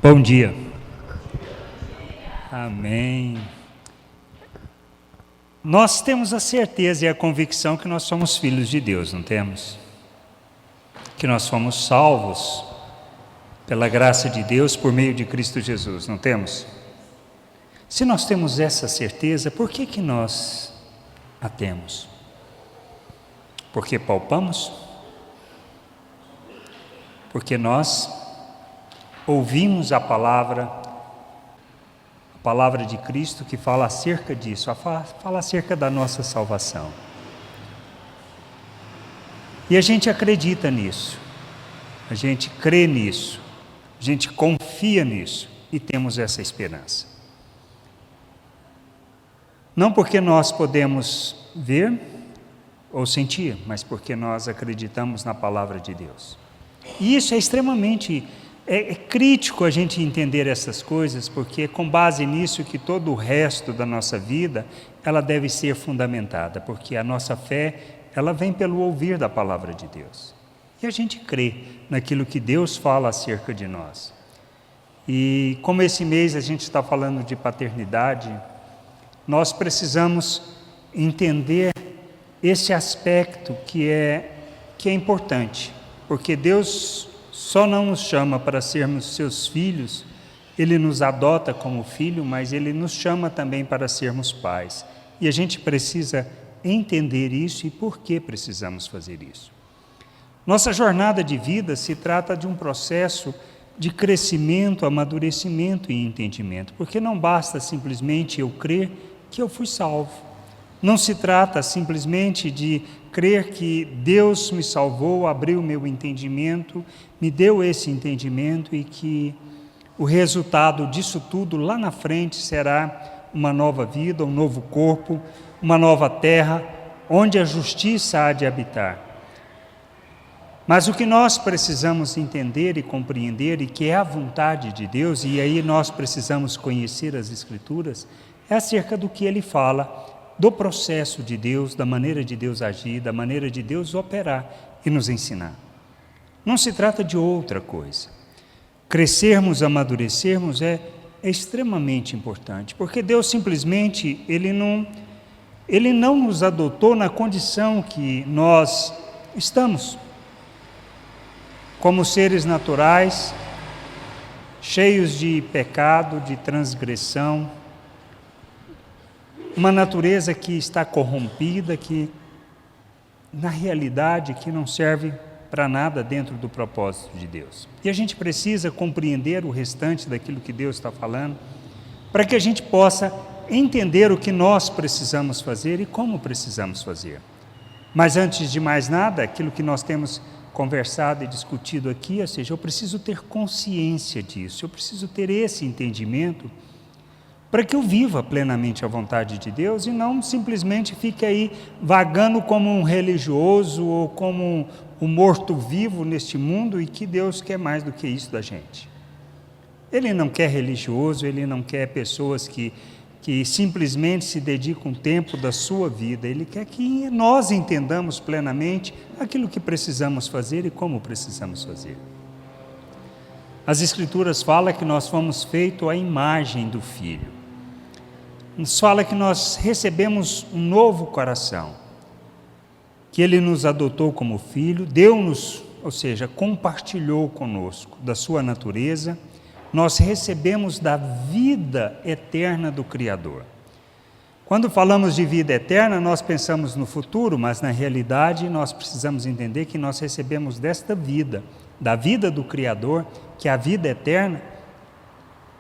Bom dia. Amém. Nós temos a certeza e a convicção que nós somos filhos de Deus, não temos? Que nós fomos salvos pela graça de Deus por meio de Cristo Jesus, não temos? Se nós temos essa certeza, por que nós a temos? Porque palpamos? Porque nós ouvimos a palavra de Cristo que fala acerca disso, fala acerca da nossa salvação. E a gente acredita nisso, a gente crê nisso, a gente confia nisso e temos essa esperança. Não porque nós podemos ver ou sentir, mas porque nós acreditamos na palavra de Deus. E isso é extremamente crítico a gente entender essas coisas, porque é com base nisso que todo o resto da nossa vida, ela deve ser fundamentada, porque a nossa fé, ela vem pelo ouvir da palavra de Deus. E a gente crê naquilo que Deus fala acerca de nós. E como esse mês a gente está falando de paternidade, nós precisamos entender esse aspecto que é importante, porque Deus só não nos chama para sermos seus filhos, Ele nos adota como filho, mas Ele nos chama também para sermos pais. E a gente precisa entender isso e por que precisamos fazer isso. Nossa jornada de vida se trata de um processo de crescimento, amadurecimento e entendimento, porque não basta simplesmente eu crer que eu fui salvo. Não se trata simplesmente de crer que Deus me salvou, abriu meu entendimento, me deu esse entendimento e que o resultado disso tudo lá na frente será uma nova vida, um novo corpo, uma nova terra, onde a justiça há de habitar. Mas o que nós precisamos entender e compreender, e que é a vontade de Deus, e aí nós precisamos conhecer as Escrituras, é acerca do que Ele fala, do processo de Deus, da maneira de Deus agir, da maneira de Deus operar e nos ensinar. Não se trata de outra coisa. Crescermos, amadurecermos é extremamente importante, porque Deus simplesmente, Ele não nos adotou na condição que nós estamos, como seres naturais, cheios de pecado, de transgressão, uma natureza que está corrompida, que na realidade que não serve para nada dentro do propósito de Deus. E a gente precisa compreender o restante daquilo que Deus está falando, para que a gente possa entender o que nós precisamos fazer e como precisamos fazer. Mas antes de mais nada, aquilo que nós temos conversado e discutido aqui, ou seja, eu preciso ter consciência disso, eu preciso ter esse entendimento, para que eu viva plenamente a vontade de Deus e não simplesmente fique aí vagando como um religioso ou como um morto-vivo neste mundo e que Deus quer mais do que isso da gente. Ele não quer religioso, Ele não quer pessoas que simplesmente se dedicam tempo da sua vida, Ele quer que nós entendamos plenamente aquilo que precisamos fazer e como precisamos fazer. As Escrituras falam que nós fomos feitos à imagem do Filho. Nos fala que nós recebemos um novo coração, que Ele nos adotou como filho, deu-nos, ou seja, compartilhou conosco da sua natureza, nós recebemos da vida eterna do Criador. Quando falamos de vida eterna, nós pensamos no futuro, mas na realidade nós precisamos entender que nós recebemos desta vida, da vida do Criador, que é a vida eterna,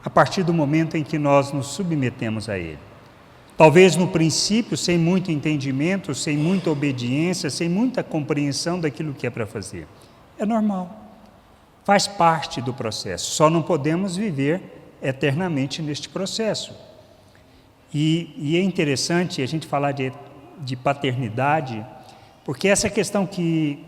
a partir do momento em que nós nos submetemos a Ele. Talvez no princípio, sem muito entendimento, sem muita obediência, sem muita compreensão daquilo que é para fazer. É normal, faz parte do processo, só não podemos viver eternamente neste processo. E é interessante a gente falar de paternidade, porque essa questão que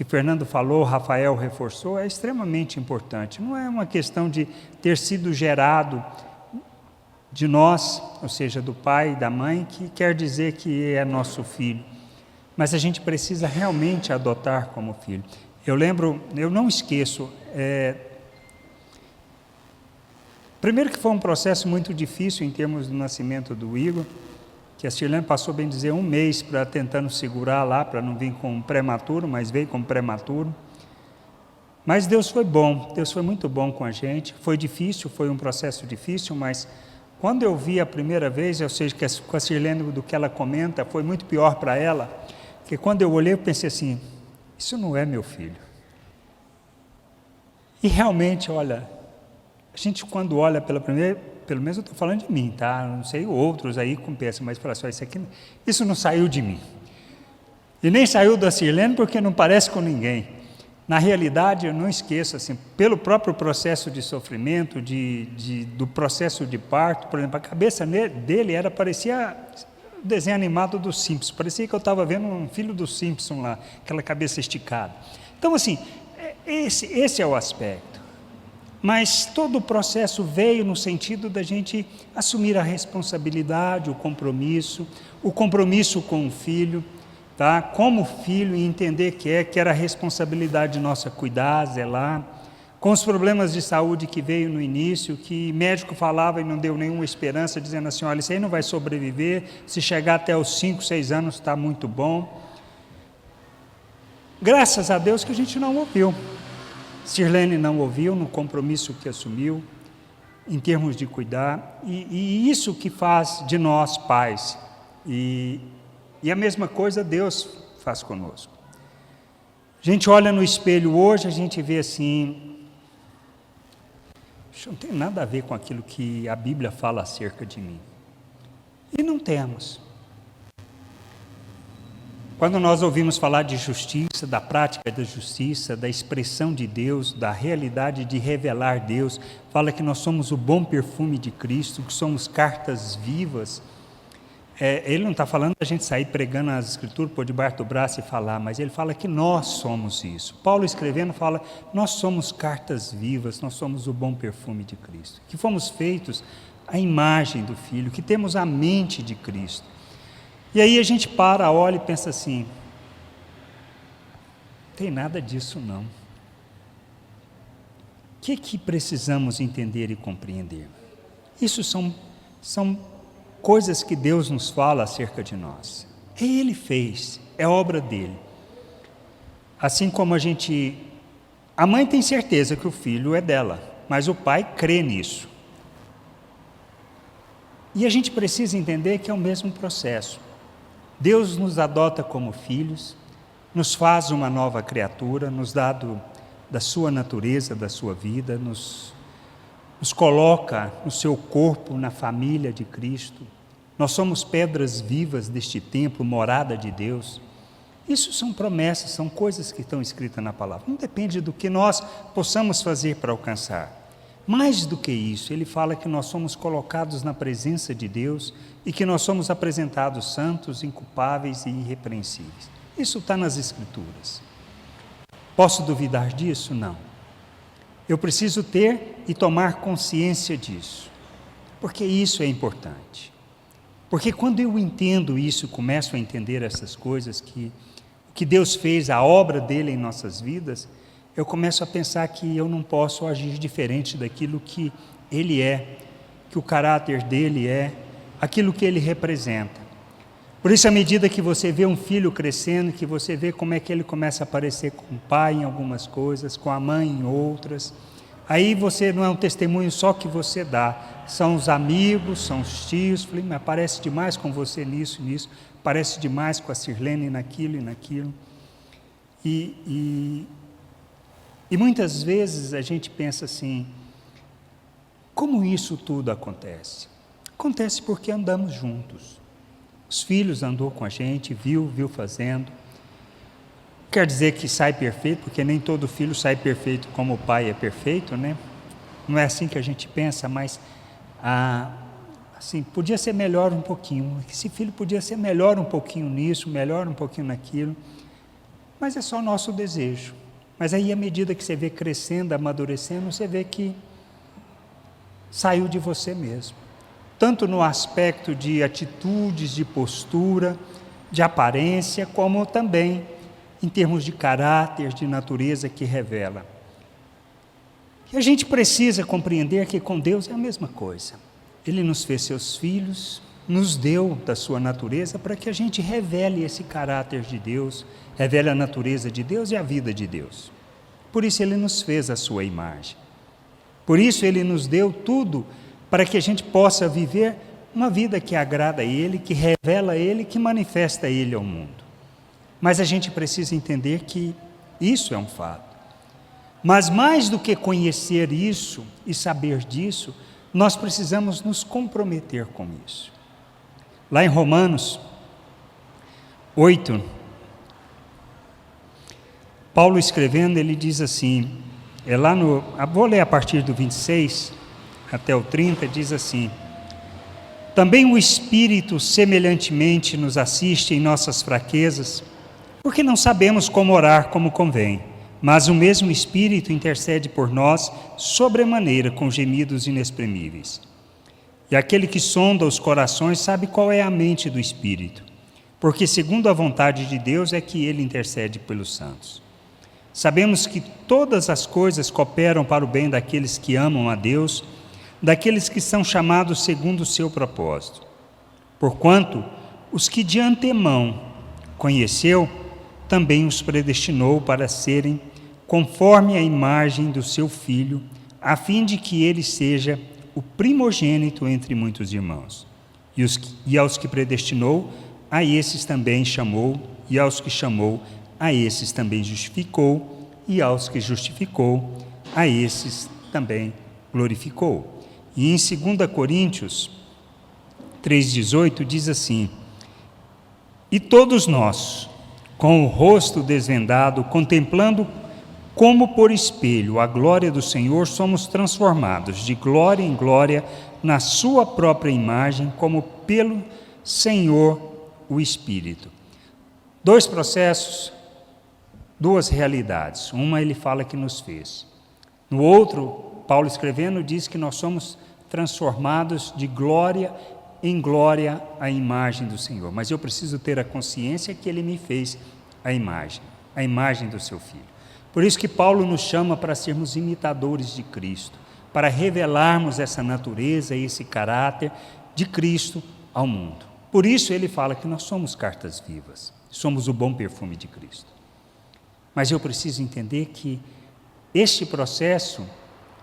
Fernando falou, Rafael reforçou, é extremamente importante. Não é uma questão de ter sido gerado de nós, ou seja, do pai e da mãe, que quer dizer que é nosso filho. Mas a gente precisa realmente adotar como filho. Eu não esqueço, Primeiro que foi um processo muito difícil em termos do nascimento do Igor, que a Sirlene passou, bem dizer, 1 mês tentando segurar lá, para não vir com prematuro, mas veio com prematuro. Mas Deus foi bom, Deus foi muito bom com a gente. Foi difícil, foi um processo difícil, mas quando eu vi a primeira vez, eu sei que com a Sirlene, do que ela comenta, foi muito pior para ela, porque quando eu olhei, eu pensei assim, isso não é meu filho. E realmente, olha, a gente quando olha pela primeira, pelo menos eu estou falando de mim, tá? Não sei outros aí com peça, mas fala assim, isso não saiu de mim. E nem saiu da Sirlene porque não parece com ninguém. Na realidade, eu não esqueço, assim, pelo próprio processo de sofrimento, do processo de parto, por exemplo, a cabeça dele parecia o desenho animado dos Simpsons, parecia que eu estava vendo um filho dos Simpsons lá, aquela cabeça esticada. Então, assim, esse é o aspecto. Mas todo o processo veio no sentido da gente assumir a responsabilidade, o compromisso com o filho, tá? Como filho, e entender que era a responsabilidade nossa cuidar, zelar, com os problemas de saúde que veio no início, que médico falava e não deu nenhuma esperança, dizendo assim, olha, isso aí não vai sobreviver, se chegar até os 5, 6 anos está muito bom. Graças a Deus que a gente não ouviu. Sirlene não ouviu no compromisso que assumiu, em termos de cuidar, e isso que faz de nós pais, e a mesma coisa Deus faz conosco. A gente olha no espelho hoje, a gente vê assim, isso não tem nada a ver com aquilo que a Bíblia fala acerca de mim, e não temos. Quando nós ouvimos falar de justiça, da prática da justiça, da expressão de Deus, da realidade de revelar Deus, fala que nós somos o bom perfume de Cristo, que somos cartas vivas. Ele não está falando da gente sair pregando as Escrituras por debaixo do braço e falar, mas ele fala que nós somos isso. Paulo escrevendo fala, nós somos cartas vivas, nós somos o bom perfume de Cristo, que fomos feitos à imagem do Filho, que temos a mente de Cristo. E aí a gente olha e pensa assim, não tem nada disso não. O que precisamos entender e compreender? Isso são coisas que Deus nos fala acerca de nós. Ele fez, é obra dele. Assim como a mãe tem certeza que o filho é dela, mas o pai crê nisso. E a gente precisa entender que é o mesmo processo. Deus nos adota como filhos, nos faz uma nova criatura, nos dá da sua natureza, da sua vida, nos coloca no seu corpo, na família de Cristo. Nós somos pedras vivas deste templo, morada de Deus. Isso são promessas, são coisas que estão escritas na palavra. Não depende do que nós possamos fazer para alcançar. Mais do que isso, ele fala que nós somos colocados na presença de Deus e que nós somos apresentados santos, inculpáveis e irrepreensíveis. Isso está nas Escrituras. Posso duvidar disso? Não. Eu preciso ter e tomar consciência disso, porque isso é importante. Porque quando eu entendo isso, começo a entender essas coisas, que Deus fez, a obra dele em nossas vidas, eu começo a pensar que eu não posso agir diferente daquilo que ele é, que o caráter dele é, aquilo que ele representa. Por isso, à medida que você vê um filho crescendo, que você vê como é que ele começa a aparecer com o pai em algumas coisas, com a mãe em outras, aí você não é um testemunho só que você dá, são os amigos, são os tios, falei, mas parece demais com você nisso, parece demais com a Sirlene naquilo e naquilo. E muitas vezes a gente pensa assim, como isso tudo acontece? Acontece porque andamos juntos. Os filhos andou com a gente, viu fazendo. Quer dizer que sai perfeito, porque nem todo filho sai perfeito como o pai é perfeito, né? Não é assim que a gente pensa, mas assim, podia ser melhor um pouquinho. Esse filho podia ser melhor um pouquinho nisso, melhor um pouquinho naquilo. Mas é só o nosso desejo. Mas aí, à medida que você vê crescendo, amadurecendo, você vê que saiu de você mesmo. Tanto no aspecto de atitudes, de postura, de aparência, como também em termos de caráter, de natureza que revela. E a gente precisa compreender que com Deus é a mesma coisa. Ele nos fez seus filhos, nos deu da sua natureza para que a gente revele esse caráter de Deus, revele a natureza de Deus e a vida de Deus. Por isso Ele nos fez a sua imagem. Por isso Ele nos deu tudo para que a gente possa viver uma vida que agrada a Ele, que revela a Ele, que manifesta a Ele ao mundo. Mas a gente precisa entender que isso é um fato. Mas mais do que conhecer isso e saber disso, nós precisamos nos comprometer com isso. Lá em Romanos 8, Paulo escrevendo, ele diz assim, vou ler a partir do 26 até o 30, diz assim: também o Espírito semelhantemente nos assiste em nossas fraquezas, porque não sabemos como orar como convém. Mas o mesmo Espírito intercede por nós sobremaneira com gemidos inexprimíveis. E aquele que sonda os corações sabe qual é a mente do Espírito, porque segundo a vontade de Deus é que ele intercede pelos santos. Sabemos que todas as coisas cooperam para o bem daqueles que amam a Deus, daqueles que são chamados segundo o seu propósito. Porquanto os que de antemão conheceu, também os predestinou para serem conforme a imagem do seu Filho, a fim de que ele seja o primogênito entre muitos irmãos. E aos que predestinou, a esses também chamou, e aos que chamou, a esses também justificou, e aos que justificou, a esses também glorificou. E em 2 Coríntios 3,18 diz assim: e todos nós, com o rosto desvendado, contemplando como por espelho a glória do Senhor, somos transformados de glória em glória na sua própria imagem, como pelo Senhor o Espírito. Dois processos, duas realidades. Uma ele fala que nos fez. No outro, Paulo escrevendo diz que nós somos transformados de glória em glória à imagem do Senhor. Mas eu preciso ter a consciência que Ele me fez a imagem do seu Filho. Por isso que Paulo nos chama para sermos imitadores de Cristo, para revelarmos essa natureza e esse caráter de Cristo ao mundo. Por isso ele fala que nós somos cartas vivas, somos o bom perfume de Cristo. Mas eu preciso entender que este processo,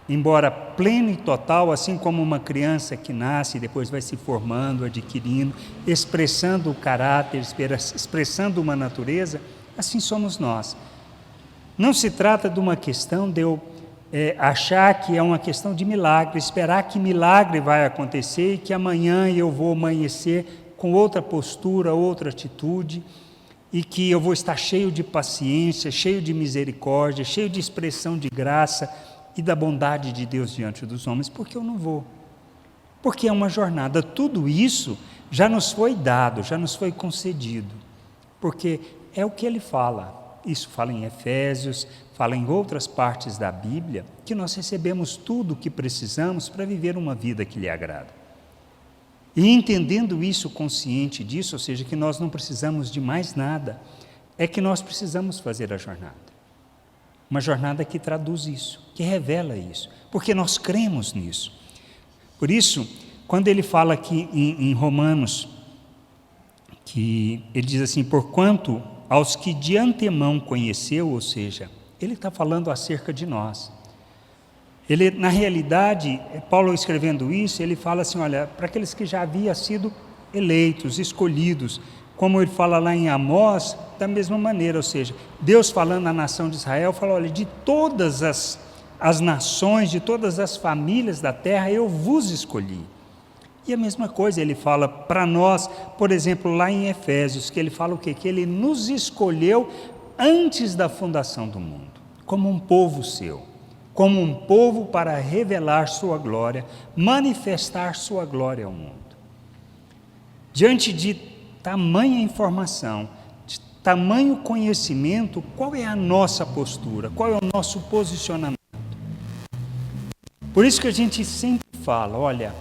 embora pleno e total, assim como uma criança que nasce e depois vai se formando, adquirindo, expressando o caráter, expressando uma natureza, assim somos nós. Não se trata de uma questão de eu achar que é uma questão de milagre, esperar que milagre vai acontecer e que amanhã eu vou amanhecer com outra postura, outra atitude, e que eu vou estar cheio de paciência, cheio de misericórdia, cheio de expressão de graça e da bondade de Deus diante dos homens, porque eu não vou. Porque é uma jornada. Tudo isso já nos foi dado, já nos foi concedido, porque é o que ele fala. Isso fala em Efésios, fala em outras partes da Bíblia, que nós recebemos tudo o que precisamos para viver uma vida que lhe agrada. E entendendo isso, consciente disso, ou seja, que nós não precisamos de mais nada, é que nós precisamos fazer a jornada. Uma jornada que traduz isso, que revela isso, porque nós cremos nisso. Por isso, quando ele fala aqui em Romanos, que ele diz assim, porquanto aos que de antemão conheceu, ou seja, ele está falando acerca de nós. Ele, na realidade, Paulo escrevendo isso, ele fala assim, olha, para aqueles que já haviam sido eleitos, escolhidos, como ele fala lá em Amós, da mesma maneira, ou seja, Deus falando à nação de Israel, fala, olha, de todas as nações, de todas as famílias da terra, eu vos escolhi. E a mesma coisa ele fala para nós, por exemplo, lá em Efésios, que ele fala o quê? Que ele nos escolheu antes da fundação do mundo, como um povo seu, como um povo para revelar sua glória, manifestar sua glória ao mundo. Diante de tamanha informação, de tamanho conhecimento, qual é a nossa postura? Qual é o nosso posicionamento? Por isso que a gente sempre fala, olha,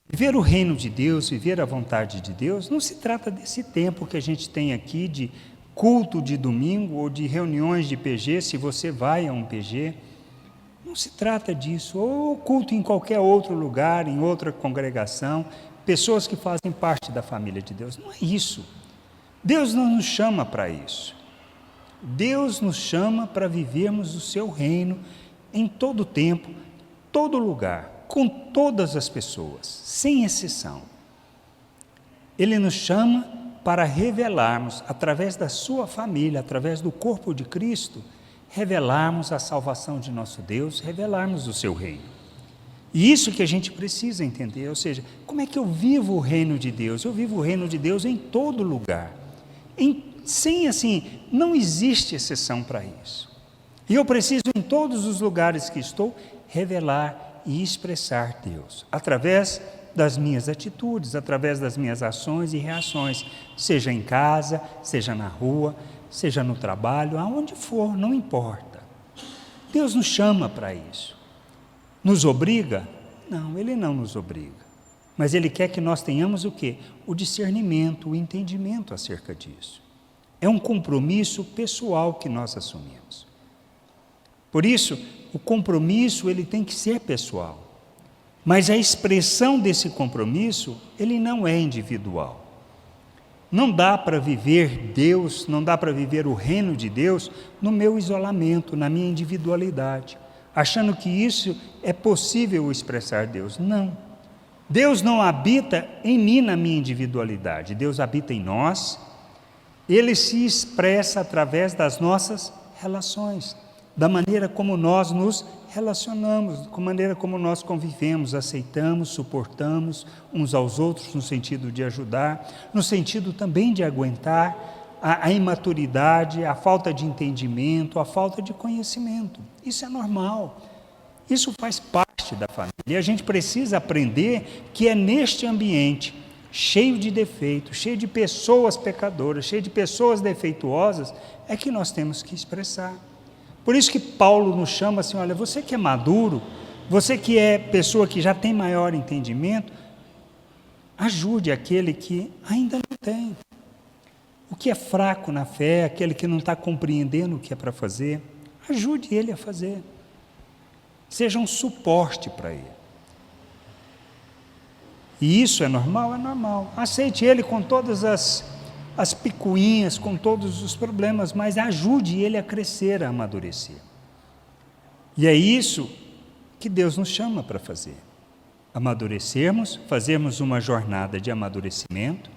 viver o reino de Deus, viver a vontade de Deus, não se trata desse tempo que a gente tem aqui de culto de domingo ou de reuniões de PG, se você vai a um PG. Não se trata disso. Ou culto em qualquer outro lugar, em outra congregação, pessoas que fazem parte da família de Deus. Não é isso. Deus não nos chama para isso. Deus nos chama para vivermos o seu reino em todo tempo, todo lugar, com todas as pessoas, sem exceção. Ele nos chama para revelarmos, através da sua família, através do corpo de Cristo, revelarmos a salvação de nosso Deus, revelarmos o seu reino. E isso que a gente precisa entender, ou seja, como é que eu vivo o reino de Deus? Eu vivo o reino de Deus em todo lugar. Não existe exceção para isso. E eu preciso, em todos os lugares que estou, revelar e expressar Deus, através das minhas atitudes, através das minhas ações e reações, seja em casa, seja na rua, seja no trabalho, aonde for, não importa. Deus nos chama para isso. Nos obriga? Não, Ele não nos obriga. Mas Ele quer que nós tenhamos o quê? O discernimento, o entendimento acerca disso. É um compromisso pessoal que nós assumimos. Por isso, o compromisso ele tem que ser pessoal. Mas a expressão desse compromisso, ele não é individual. Não dá para viver Deus, não dá para viver o reino de Deus no meu isolamento, na minha individualidade, achando que isso é possível expressar Deus. Não. Deus não habita em mim na minha individualidade, Deus habita em nós. Ele se expressa através das nossas relações, da maneira como nós nos relacionamos, da maneira como nós convivemos, aceitamos, suportamos uns aos outros no sentido de ajudar, no sentido também de aguentar a imaturidade, a falta de entendimento, a falta de conhecimento. Isso é normal, isso faz parte da família e a gente precisa aprender que é neste ambiente cheio de defeitos, cheio de pessoas pecadoras, cheio de pessoas defeituosas, é que nós temos que expressar. Por isso que Paulo nos chama assim, olha, você que é maduro, você que é pessoa que já tem maior entendimento, ajude aquele que ainda não tem. O que é fraco na fé, aquele que não está compreendendo o que é para fazer, ajude ele a fazer. Seja um suporte para ele. E isso é normal? É normal. Aceite ele com todas as picuinhas, com todos os problemas, mas ajude ele a crescer, a amadurecer. E é isso que Deus nos chama para fazer. Amadurecermos, fazermos uma jornada de amadurecimento,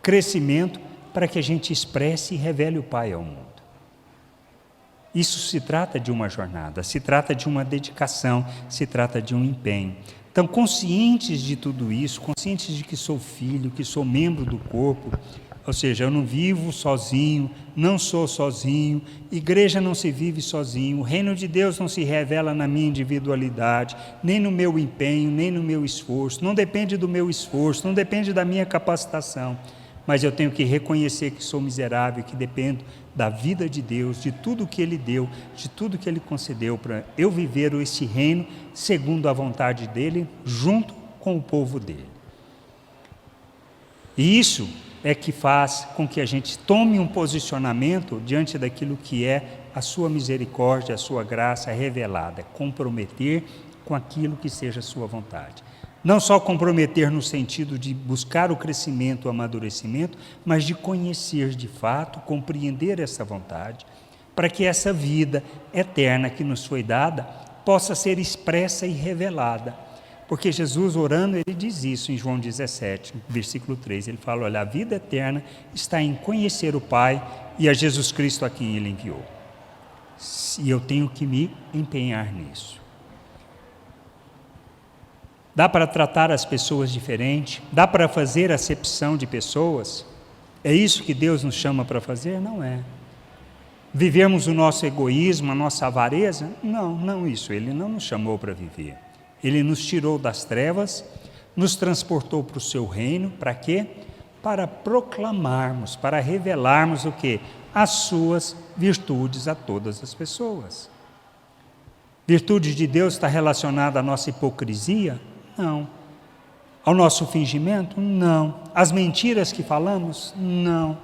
crescimento, para que a gente expresse e revele o Pai ao mundo. Isso se trata de uma jornada, se trata de uma dedicação, se trata de um empenho. Então, conscientes de tudo isso, conscientes de que sou filho, que sou membro do corpo, ou seja, eu não vivo sozinho, não sou sozinho, igreja não se vive sozinho, o reino de Deus não se revela na minha individualidade, nem no meu empenho, nem no meu esforço, não depende do meu esforço, não depende da minha capacitação, mas eu tenho que reconhecer que sou miserável, que dependo da vida de Deus, de tudo que Ele deu, de tudo que Ele concedeu para eu viver esse reino segundo a vontade dEle, junto com o povo dEle. E isso é que faz com que a gente tome um posicionamento diante daquilo que é a sua misericórdia, a sua graça revelada, comprometer com aquilo que seja a sua vontade. Não só comprometer no sentido de buscar o crescimento, o amadurecimento, mas de conhecer de fato, compreender essa vontade, para que essa vida eterna que nos foi dada possa ser expressa e revelada. Porque Jesus, orando, ele diz isso em João 17, versículo 3. Ele fala, olha, a vida eterna está em conhecer o Pai e a Jesus Cristo a quem Ele enviou. E eu tenho que me empenhar nisso. Dá para tratar as pessoas diferente? Dá para fazer acepção de pessoas? É isso que Deus nos chama para fazer? Não é. Vivermos o nosso egoísmo, a nossa avareza? Não isso. Ele não nos chamou para viver. Ele nos tirou das trevas, nos transportou para o seu reino. Para quê? Para proclamarmos, para revelarmos o quê? As suas virtudes a todas as pessoas. Virtude de Deus está relacionada à nossa hipocrisia? Não. Ao nosso fingimento? Não. Às mentiras que falamos? Não.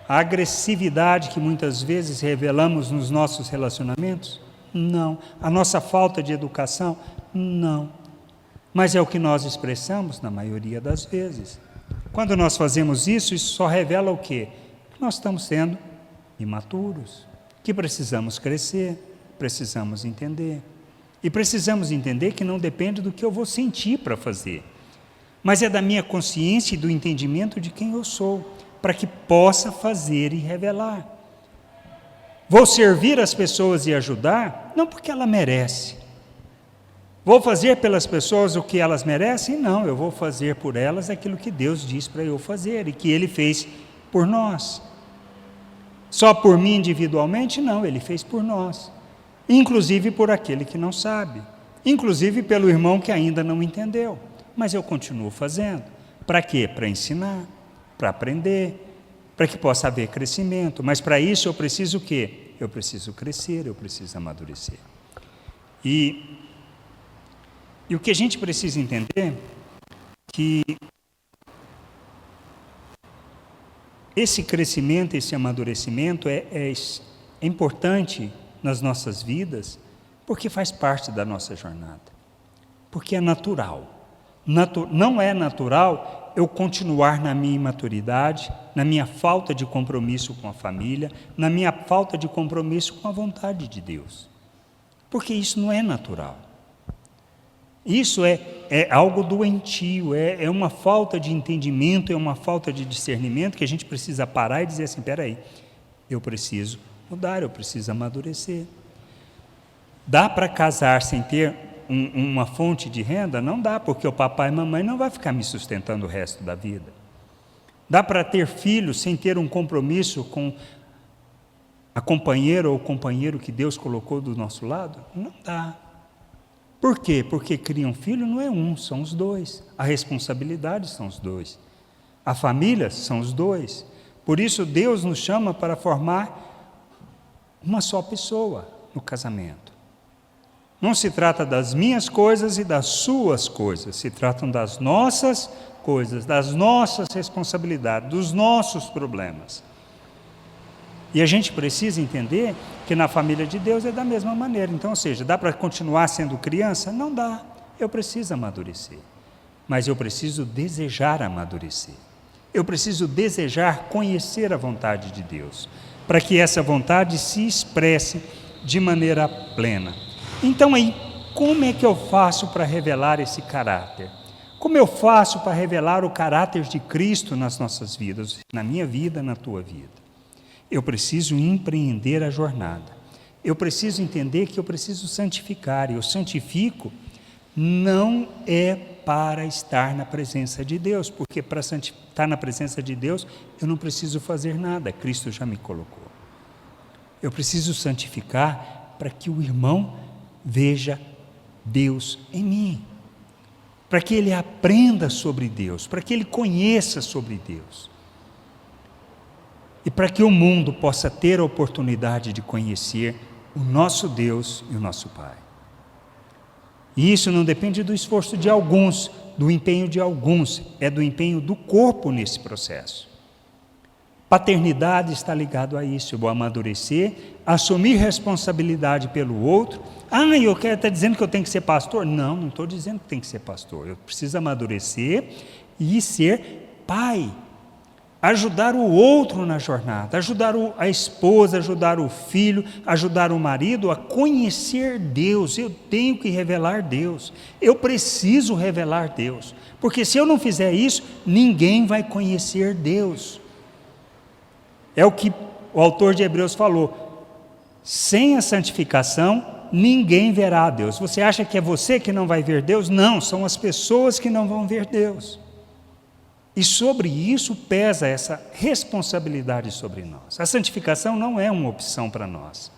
A agressividade que muitas vezes revelamos nos nossos relacionamentos? Não. A nossa falta de educação? Não. Mas é o que nós expressamos na maioria das vezes. Quando nós fazemos isso só revela o quê? Que nós estamos sendo imaturos, que precisamos crescer, precisamos entender. E precisamos entender que não depende do que eu vou sentir para fazer, mas é da minha consciência e do entendimento de quem eu sou, para que possa fazer e revelar. Vou servir as pessoas e ajudar, não porque ela merece. Vou fazer pelas pessoas o que elas merecem? Não, eu vou fazer por elas aquilo que Deus diz para eu fazer e que Ele fez por nós. Só por mim individualmente? Não, Ele fez por nós. Inclusive por aquele que não sabe, inclusive pelo irmão que ainda não entendeu, mas eu continuo fazendo. Para quê? Para ensinar, para aprender, para que possa haver crescimento, mas para isso eu preciso o quê? Eu preciso crescer, eu preciso amadurecer. E o que a gente precisa entender que esse crescimento, esse amadurecimento é importante nas nossas vidas, porque faz parte da nossa jornada, porque é natural. Não é natural eu continuar na minha imaturidade, na minha falta de compromisso com a família, na minha falta de compromisso com a vontade de Deus, porque isso não é natural. Isso é algo doentio, é uma falta de entendimento, é uma falta de discernimento que a gente precisa parar e dizer assim, espera aí, eu preciso mudar, eu preciso amadurecer. Dá para casar sem ter uma fonte de renda? Não dá, porque o papai e a mamãe não vai ficar me sustentando o resto da vida. Dá para ter filhos sem ter um compromisso com a companheira ou o companheiro que Deus colocou do nosso lado? Não dá. Por quê? Porque criar um filho não é um, são os dois. A responsabilidade são os dois. A família são os dois. Por isso Deus nos chama para formar uma só pessoa no casamento. Não se trata das minhas coisas e das suas coisas, se tratam das nossas coisas, das nossas responsabilidades, dos nossos problemas. E a gente precisa entender que na família de Deus é da mesma maneira. Então, ou seja, dá para continuar sendo criança? Não dá. Eu preciso amadurecer. Mas eu preciso desejar amadurecer. Eu preciso desejar conhecer a vontade de Deus, para que essa vontade se expresse de maneira plena. Então aí, como é que eu faço para revelar esse caráter? Como eu faço para revelar o caráter de Cristo nas nossas vidas, na minha vida, na tua vida? Eu preciso empreender a jornada. Eu preciso entender que eu preciso santificar, e eu santifico não é para estar na presença de Deus, porque para estar na presença de Deus, eu não preciso fazer nada, Cristo já me colocou. Eu preciso santificar para que o irmão veja Deus em mim, para que ele aprenda sobre Deus, para que ele conheça sobre Deus, e para que o mundo possa ter a oportunidade de conhecer o nosso Deus e o nosso Pai. E isso não depende do esforço de alguns, do empenho de alguns, é do empenho do corpo nesse processo. Paternidade está ligado a isso, eu vou amadurecer, assumir responsabilidade pelo outro. Eu quero estar dizendo que eu tenho que ser pastor? Não, não estou dizendo que tem que ser pastor, eu preciso amadurecer e ser pai. Ajudar o outro na jornada, ajudar a esposa, ajudar o filho, ajudar o marido a conhecer Deus. Eu tenho que revelar Deus, eu preciso revelar Deus, porque se eu não fizer isso, ninguém vai conhecer Deus. É o que o autor de Hebreus falou, sem a santificação, ninguém verá a Deus. Você acha que é você que não vai ver Deus? Não, são as pessoas que não vão ver Deus. E sobre isso pesa essa responsabilidade sobre nós. A santificação não é uma opção para nós.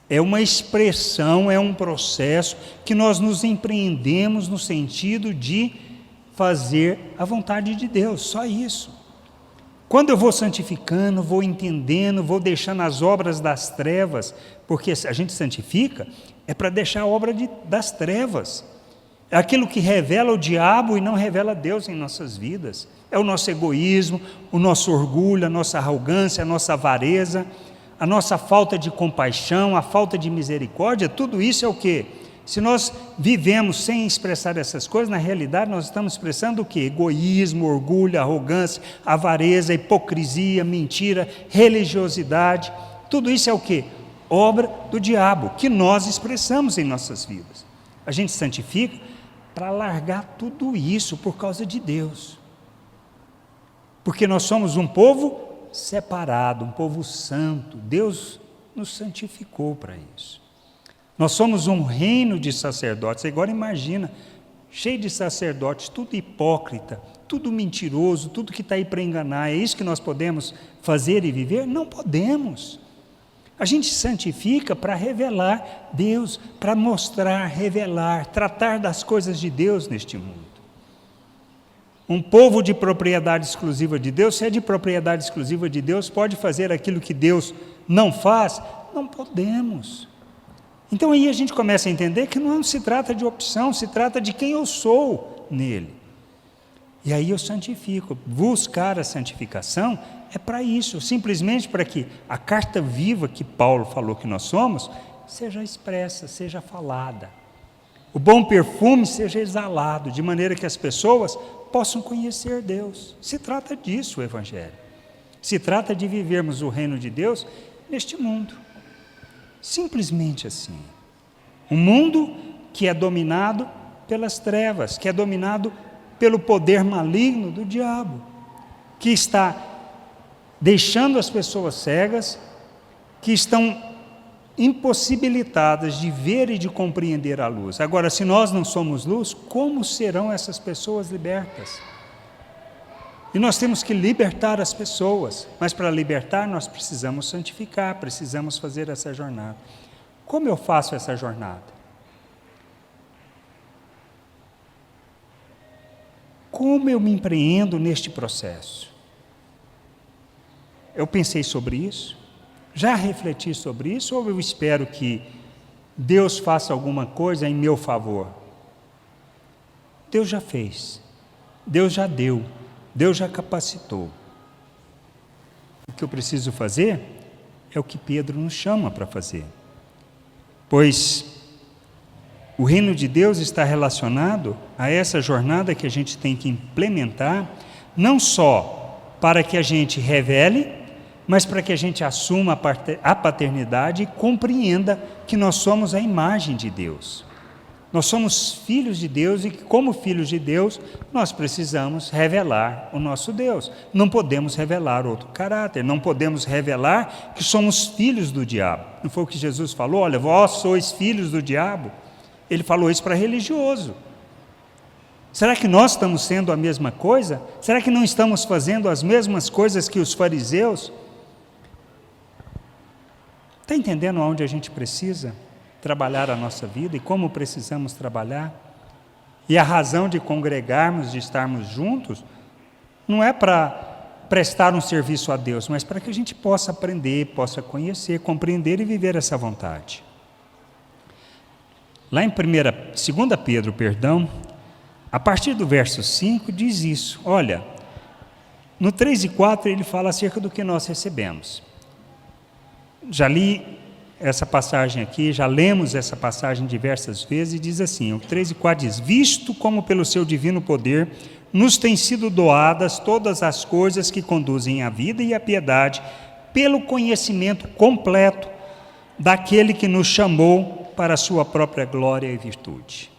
É uma expressão, é um processo que nós nos empreendemos no sentido de fazer a vontade de Deus, só isso. Quando eu vou santificando, vou entendendo, vou deixando as obras das trevas, porque a gente santifica é para deixar a obra das trevas. É aquilo que revela o diabo e não revela Deus em nossas vidas. É o nosso egoísmo, o nosso orgulho, a nossa arrogância, a nossa avareza, a nossa falta de compaixão, a falta de misericórdia, tudo isso é o quê? Se nós vivemos sem expressar essas coisas, na realidade nós estamos expressando o quê? Egoísmo, orgulho, arrogância, avareza, hipocrisia, mentira, religiosidade. Tudo isso é o quê? Obra do diabo, que nós expressamos em nossas vidas. A gente santifica para largar tudo isso por causa de Deus. Porque nós somos um povo separado, um povo santo. Deus nos santificou para isso. Nós somos um reino de sacerdotes. Agora imagina, cheio de sacerdotes, tudo hipócrita, tudo mentiroso, tudo que está aí para enganar. É isso que nós podemos fazer e viver? Não podemos. A gente santifica para revelar Deus, para mostrar, revelar, tratar das coisas de Deus neste mundo. Um povo de propriedade exclusiva de Deus, se é de propriedade exclusiva de Deus, pode fazer aquilo que Deus não faz? Não podemos. Então aí a gente começa a entender que não se trata de opção, se trata de quem eu sou nele. E aí eu santifico. Buscar a santificação é para isso, simplesmente para que a carta viva que Paulo falou que nós somos, seja expressa, seja falada. O bom perfume seja exalado, de maneira que as pessoas possam conhecer Deus. Se trata disso o Evangelho. Se trata de vivermos o reino de Deus neste mundo. Simplesmente assim. Um mundo que é dominado pelas trevas, que é dominado pelo poder maligno do diabo, que está deixando as pessoas cegas, que estão impossibilitadas de ver e de compreender a luz. Agora, se nós não somos luz, como serão essas pessoas libertas? E nós temos que libertar as pessoas, mas para libertar nós precisamos santificar, precisamos fazer essa jornada. Como eu faço essa jornada? Como eu me empreendo neste processo? Eu pensei sobre isso? Já refleti sobre isso? Ou eu espero que Deus faça alguma coisa em meu favor? Deus já fez, Deus já deu, Deus já capacitou. O que eu preciso fazer é o que Pedro nos chama para fazer. Pois o reino de Deus está relacionado a essa jornada que a gente tem que implementar, não só para que a gente revele, mas para que a gente assuma a paternidade e compreenda que nós somos a imagem de Deus. Nós somos filhos de Deus e que, como filhos de Deus, nós precisamos revelar o nosso Deus. Não podemos revelar outro caráter, não podemos revelar que somos filhos do diabo. Não foi o que Jesus falou? Olha, vós sois filhos do diabo. Ele falou isso para religioso. Será que nós estamos sendo a mesma coisa? Será que não estamos fazendo as mesmas coisas que os fariseus? Está entendendo aonde a gente precisa trabalhar a nossa vida e como precisamos trabalhar? E a razão de congregarmos, de estarmos juntos, não é para prestar um serviço a Deus, mas para que a gente possa aprender, possa conhecer, compreender e viver essa vontade. Lá em 2 Pedro, a partir do verso 5 diz isso. Olha, no 3 e 4 ele fala acerca do que nós recebemos. Já li essa passagem aqui, já lemos essa passagem diversas vezes, e diz assim, o 3 e 4 diz, visto como pelo seu divino poder nos têm sido doadas todas as coisas que conduzem à vida e à piedade, pelo conhecimento completo daquele que nos chamou para a sua própria glória e virtude,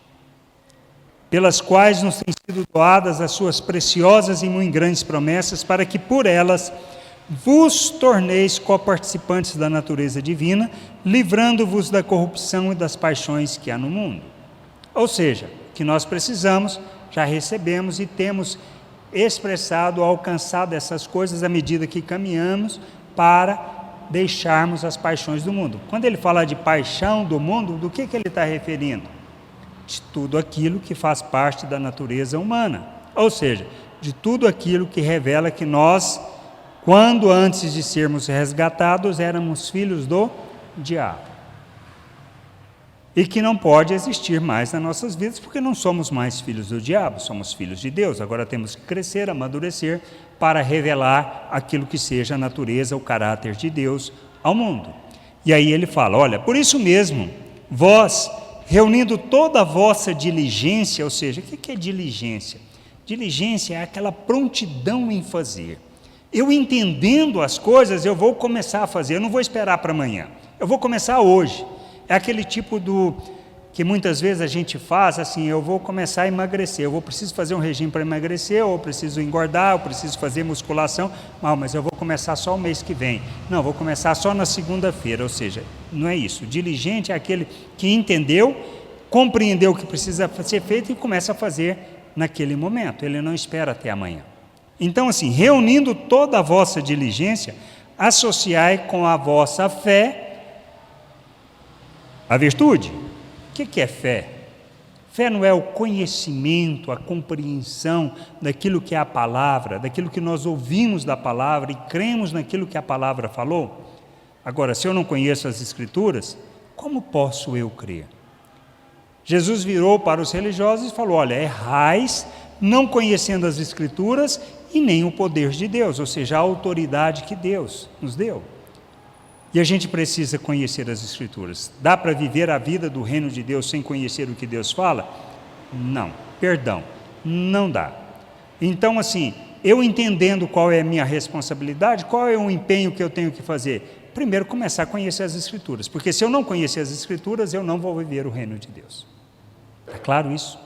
pelas quais nos têm sido doadas as suas preciosas e muito grandes promessas, para que por elas vos torneis coparticipantes da natureza divina, livrando-vos da corrupção e das paixões que há no mundo. Ou seja, que nós precisamos, já recebemos e temos expressado, alcançado essas coisas à medida que caminhamos para deixarmos as paixões do mundo. Quando ele fala de paixão do mundo, do que ele está referindo? De tudo aquilo que faz parte da natureza humana. Ou seja, de tudo aquilo que revela que nós, quando antes de sermos resgatados, éramos filhos do diabo. E que não pode existir mais nas nossas vidas, porque não somos mais filhos do diabo, somos filhos de Deus. Agora temos que crescer, amadurecer, para revelar aquilo que seja a natureza, o caráter de Deus ao mundo. E aí ele fala, olha, por isso mesmo, vós, reunindo toda a vossa diligência, ou seja, o que é diligência? Diligência é aquela prontidão em fazer. Eu entendendo as coisas, eu vou começar a fazer, eu não vou esperar para amanhã, eu vou começar hoje. É aquele tipo que muitas vezes a gente faz assim, eu vou começar a emagrecer, preciso fazer um regime para emagrecer, ou eu preciso engordar, eu preciso fazer musculação, mas eu vou começar só o mês que vem. Não, vou começar só na segunda-feira, ou seja, não é isso. Diligente é aquele que entendeu, compreendeu o que precisa ser feito e começa a fazer naquele momento, ele não espera até amanhã. Então assim, reunindo toda a vossa diligência, associai com a vossa fé a virtude. O que é fé? Fé não é o conhecimento, a compreensão daquilo que é a palavra, daquilo que nós ouvimos da palavra e cremos naquilo que a palavra falou. Agora, se eu não conheço as Escrituras, como posso eu crer? Jesus virou para os religiosos e falou, olha, errais não conhecendo as Escrituras e nem o poder de Deus, ou seja, a autoridade que Deus nos deu. E a gente precisa conhecer as Escrituras. Dá para viver a vida do reino de Deus sem conhecer o que Deus fala? Não, perdão, não dá. Então assim, eu entendendo qual é a minha responsabilidade, qual é o empenho que eu tenho que fazer? Primeiro começar a conhecer as Escrituras, porque se eu não conhecer as Escrituras, eu não vou viver o reino de Deus. Está claro isso?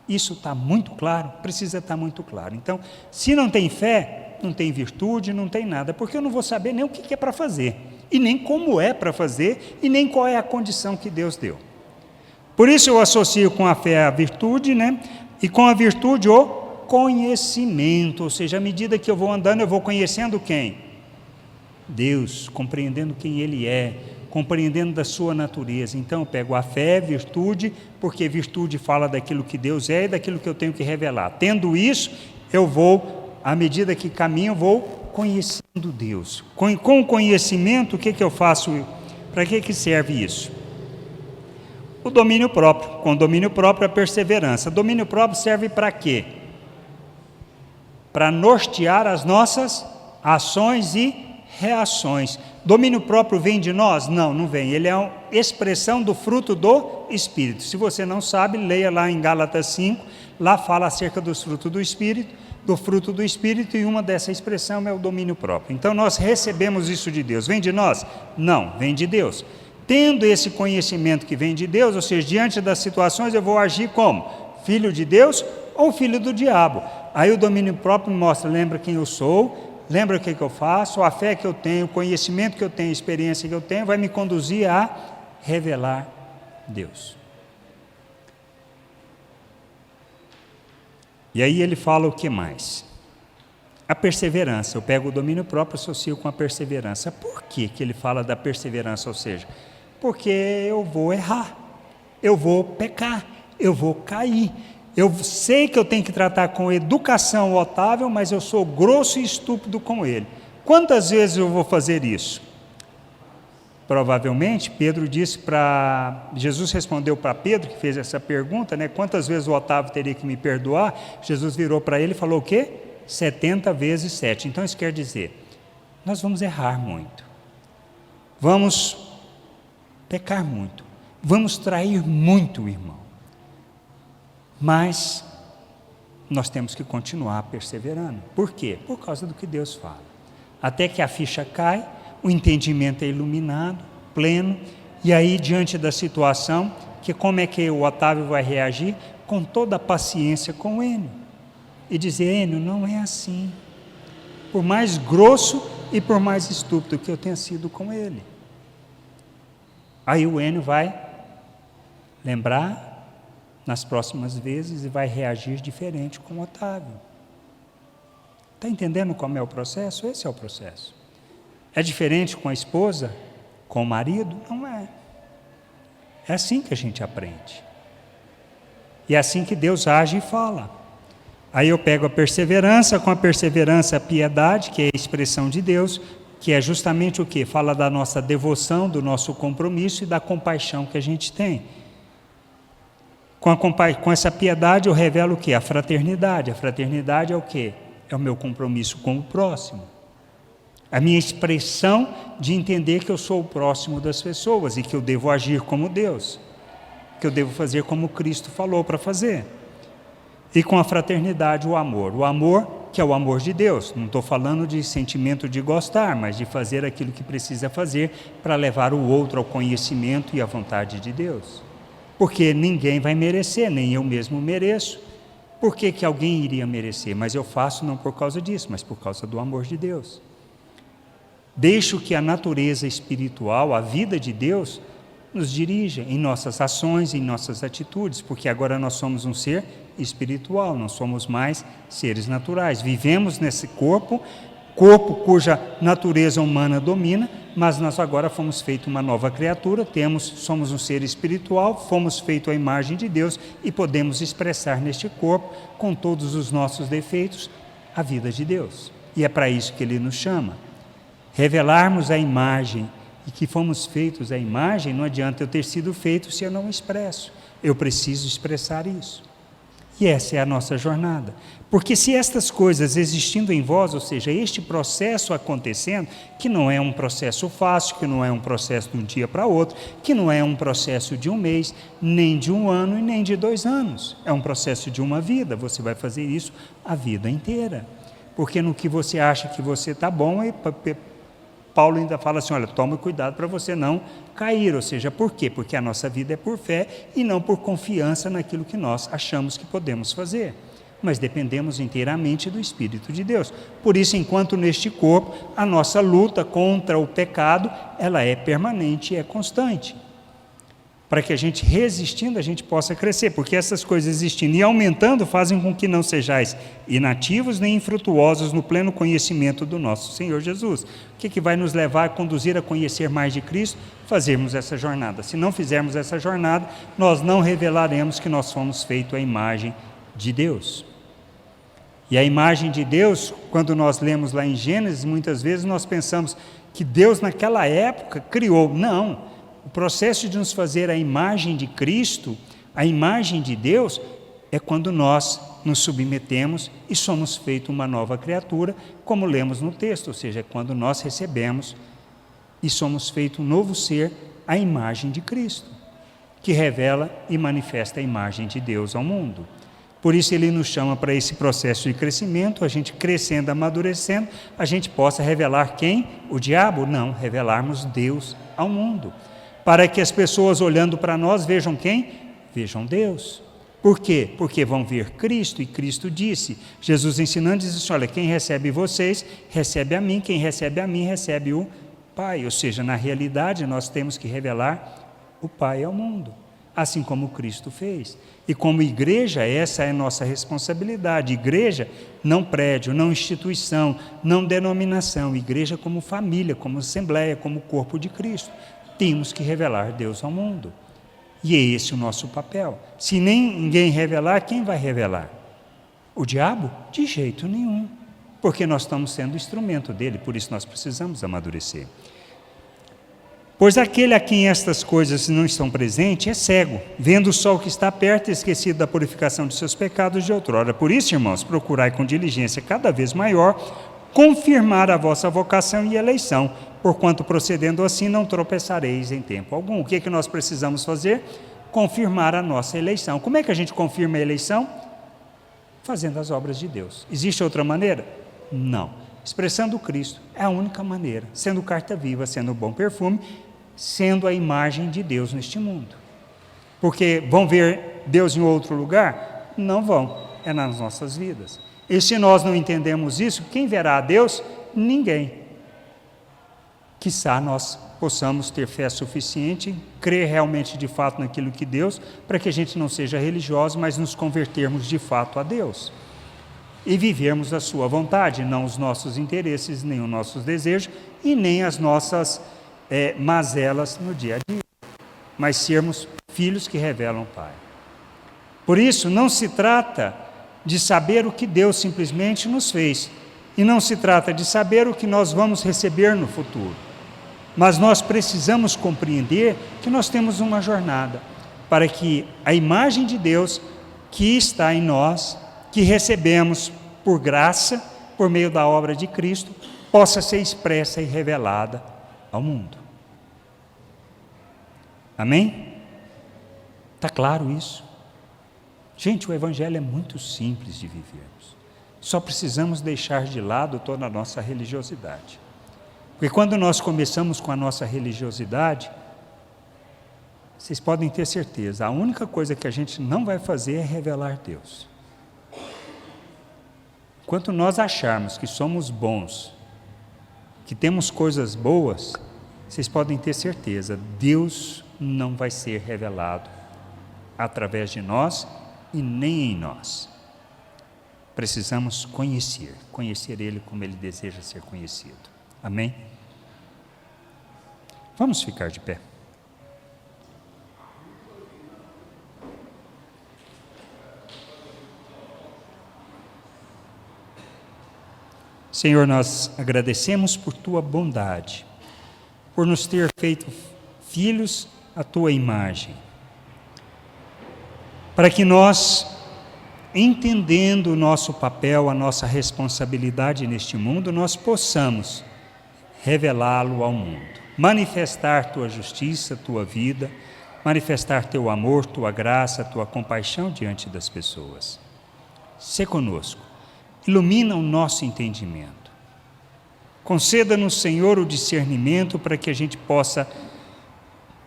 Isso está muito claro, precisa estar muito claro. Então, se não tem fé, não tem virtude, não tem nada, porque eu não vou saber nem o que é para fazer, e nem como é para fazer, e nem qual é a condição que Deus deu. Por isso eu associo com a fé a virtude, né? E com a virtude o conhecimento, ou seja, à medida que eu vou andando, eu vou conhecendo quem? Deus, compreendendo quem Ele é, compreendendo da sua natureza. Então eu pego a fé, virtude, porque virtude fala daquilo que Deus é e daquilo que eu tenho que revelar. Tendo isso, eu vou, à medida que caminho, eu vou conhecendo Deus. Com o conhecimento, o que eu faço? Para que serve isso? O domínio próprio. Com o domínio próprio, a perseverança. O domínio próprio serve para quê? Para nortear as nossas ações e reações. Domínio próprio vem de nós? Não, não vem. Ele é uma expressão do fruto do Espírito. Se você não sabe, leia lá em Gálatas 5, lá fala acerca dos frutos do Espírito, do fruto do Espírito, e uma dessa expressão é o domínio próprio. Então nós recebemos isso de Deus. Vem de nós? Não, vem de Deus. Tendo esse conhecimento que vem de Deus, ou seja, diante das situações eu vou agir como? Filho de Deus ou filho do diabo? Aí o domínio próprio me mostra, lembra quem eu sou, lembra o que eu faço, a fé que eu tenho, o conhecimento que eu tenho, a experiência que eu tenho, vai me conduzir a revelar Deus. E aí ele fala o que mais? A perseverança. Eu pego o domínio próprio e associo com a perseverança. Por que ele fala da perseverança? Ou seja, porque eu vou errar, eu vou pecar, eu vou cair. Eu sei que eu tenho que tratar com educação o Otávio, mas eu sou grosso e estúpido com ele. Quantas vezes eu vou fazer isso? Provavelmente, Pedro disse para... Jesus respondeu para Pedro, que fez essa pergunta, né? Quantas vezes o Otávio teria que me perdoar? Jesus virou para ele e falou o quê? 70 vezes 7. Então isso quer dizer, nós vamos errar muito, vamos pecar muito, vamos trair muito o irmão, mas nós temos que continuar perseverando. Por quê? Por causa do que Deus fala, até que a ficha cai, o entendimento é iluminado, pleno, e aí diante da situação, que como é que o Otávio vai reagir? Com toda a paciência com ele, e dizer, Enio, não é assim, por mais grosso e por mais estúpido que eu tenha sido com ele. Aí o Enio vai lembrar nas próximas vezes e vai reagir diferente com o Otávio. Está entendendo como é o processo? Esse é o processo. É diferente com a esposa, com o marido? Não é. É assim que a gente aprende. E é assim que Deus age e fala. Aí eu pego a perseverança, com a perseverança a piedade, que é a expressão de Deus, que é justamente o que? Fala da nossa devoção, do nosso compromisso e da compaixão que a gente tem. Com essa piedade eu revelo o que? A fraternidade. A fraternidade é o que? É o meu compromisso com o próximo. a minha expressão de entender que eu sou o próximo das pessoas e que eu devo agir como Deus, que eu devo fazer como Cristo falou para fazer. E com a fraternidade, o amor que é o amor de Deus. Não estou falando de sentimento de gostar, mas de fazer aquilo que precisa fazer para levar o outro ao conhecimento e à vontade de Deus. Porque ninguém vai merecer, nem eu mesmo mereço. Por que alguém iria merecer? Mas eu faço não por causa disso, mas por causa do amor de Deus. Deixo que a natureza espiritual, a vida de Deus, nos dirija em nossas ações, em nossas atitudes, porque agora nós somos um ser espiritual, não somos mais seres naturais. Vivemos nesse corpo cuja natureza humana domina, mas nós agora fomos feitos uma nova criatura, somos um ser espiritual, fomos feitos à imagem de Deus e podemos expressar neste corpo, com todos os nossos defeitos, a vida de Deus. E é para isso que Ele nos chama. Revelarmos a imagem e que fomos feitos à imagem, não adianta eu ter sido feito se eu não expresso. Eu preciso expressar isso. E essa é a nossa jornada. Porque se estas coisas existindo em vós, ou seja, este processo acontecendo, que não é um processo fácil, que não é um processo de um dia para outro, que não é um processo de um mês, nem de um ano e nem de 2 anos. É um processo de uma vida, você vai fazer isso a vida inteira. Porque no que você acha que você está bom, Paulo ainda fala assim, olha, tome cuidado para você não cair, ou seja, por quê? Porque a nossa vida é por fé e não por confiança naquilo que nós achamos que podemos fazer, mas dependemos inteiramente do Espírito de Deus. Por isso, enquanto neste corpo, a nossa luta contra o pecado, ela é permanente e é constante, para que a gente, resistindo, a gente possa crescer, porque essas coisas existindo e aumentando fazem com que não sejais inativos nem infrutuosos no pleno conhecimento do nosso Senhor Jesus. O que vai nos levar a conduzir a conhecer mais de Cristo? Fazermos essa jornada. Se não fizermos essa jornada, nós não revelaremos que nós fomos feitos à imagem de Deus. E a imagem de Deus, quando nós lemos lá em Gênesis, muitas vezes nós pensamos que Deus naquela época criou. Não. O processo de nos fazer a imagem de Cristo, a imagem de Deus, é quando nós nos submetemos e somos feitos uma nova criatura, como lemos no texto, ou seja, é quando nós recebemos e somos feitos um novo ser, a imagem de Cristo, que revela e manifesta a imagem de Deus ao mundo. Por isso Ele nos chama para esse processo de crescimento, a gente crescendo, amadurecendo, a gente possa revelar quem? O diabo? Não, revelarmos Deus ao mundo. Para que as pessoas olhando para nós vejam quem? Vejam Deus. Por quê? Porque vão ver Cristo, e Cristo disse, Jesus ensinando, diz assim, olha, quem recebe vocês, recebe a mim, quem recebe a mim, recebe o Pai. Ou seja, na realidade, nós temos que revelar o Pai ao mundo, assim como Cristo fez. E como igreja, essa é a nossa responsabilidade. Igreja, não prédio, não instituição, não denominação. Igreja como família, como assembleia, como corpo de Cristo. Temos que revelar Deus ao mundo. E é esse o nosso papel. Se ninguém revelar, quem vai revelar? O diabo? De jeito nenhum. Porque nós estamos sendo instrumento dele, por isso nós precisamos amadurecer. Pois aquele a quem estas coisas não estão presentes é cego, vendo o sol que está perto e esquecido da purificação de seus pecados de outrora. Por isso, irmãos, procurai com diligência cada vez maior confirmar a vossa vocação e eleição, porquanto procedendo assim não tropeçareis em tempo algum. O que é que nós precisamos fazer? Confirmar a nossa eleição. Como é que a gente confirma a eleição? Fazendo as obras de Deus. Existe outra maneira? Não. Expressando Cristo é a única maneira, sendo carta viva, sendo bom perfume, sendo a imagem de Deus neste mundo. Porque vão ver Deus em outro lugar? Não vão, é nas nossas vidas. E se nós não entendemos isso, quem verá a Deus? Ninguém. Quiçá nós possamos ter fé suficiente, crer realmente de fato naquilo que Deus, para que a gente não seja religioso, mas nos convertermos de fato a Deus. E vivermos a sua vontade, não os nossos interesses, nem os nossos desejos, e nem as nossas mazelas no dia a dia, mas sermos filhos que revelam o Pai. Por isso, não se trata de saber o que Deus simplesmente nos fez, e não se trata de saber o que nós vamos receber no futuro, mas nós precisamos compreender que nós temos uma jornada, para que a imagem de Deus que está em nós, que recebemos por graça, por meio da obra de Cristo, possa ser expressa e revelada ao mundo. Amém? Está claro isso? Gente, o Evangelho é muito simples de vivermos. Só precisamos deixar de lado toda a nossa religiosidade. Porque quando nós começamos com a nossa religiosidade, vocês podem ter certeza, a única coisa que a gente não vai fazer é revelar Deus. Enquanto nós acharmos que somos bons, que temos coisas boas, vocês podem ter certeza, Deus não vai ser revelado através de nós e nem em nós. Precisamos conhecer Ele como Ele deseja ser conhecido. Amém? Vamos ficar de pé. Senhor, nós agradecemos por Tua bondade, por nos ter feito filhos à Tua imagem, para que nós, entendendo o nosso papel, a nossa responsabilidade neste mundo, nós possamos revelá-lo ao mundo, manifestar Tua justiça, Tua vida, manifestar Teu amor, Tua graça, Tua compaixão diante das pessoas. Sê conosco, ilumina o nosso entendimento. Conceda-nos, Senhor, o discernimento para que a gente possa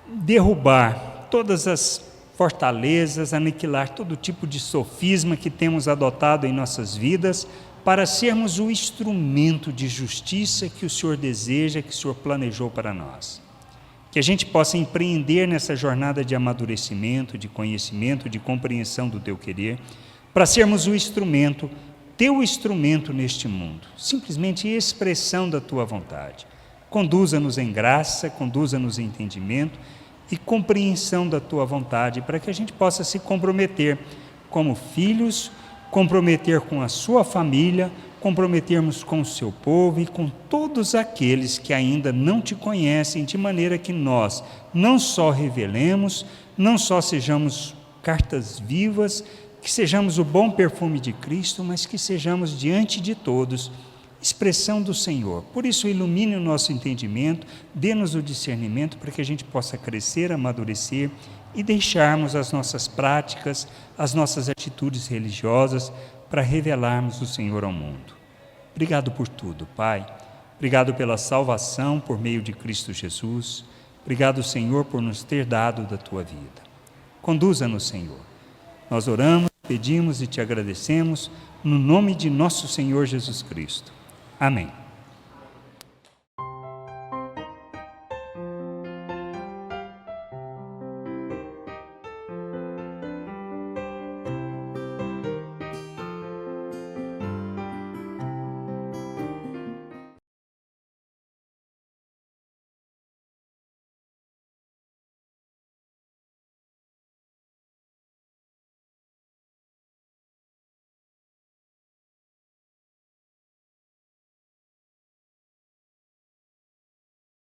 derrubar todas as fortalezas, aniquilar todo tipo de sofisma que temos adotado em nossas vidas, para sermos o instrumento de justiça que o Senhor deseja, que o Senhor planejou para nós. Que a gente possa empreender nessa jornada de amadurecimento, de conhecimento, de compreensão do Teu querer, para sermos o instrumento, Teu instrumento neste mundo, simplesmente expressão da Tua vontade. Conduza-nos em graça, conduza-nos em entendimento e compreensão da Tua vontade, para que a gente possa se comprometer como filhos, comprometer com a sua família, comprometermos com o Seu povo e com todos aqueles que ainda não Te conhecem, de maneira que nós não só revelemos, não só sejamos cartas vivas, que sejamos o bom perfume de Cristo, mas que sejamos diante de todos expressão do Senhor. Por isso, ilumine o nosso entendimento, dê-nos o discernimento para que a gente possa crescer, amadurecer e deixarmos as nossas práticas, as nossas atitudes religiosas para revelarmos o Senhor ao mundo. Obrigado por tudo, Pai. Obrigado pela salvação por meio de Cristo Jesus. Obrigado, Senhor, por nos ter dado da Tua vida. Conduza-nos, Senhor. Nós oramos, pedimos e Te agradecemos no nome de nosso Senhor Jesus Cristo. Amém.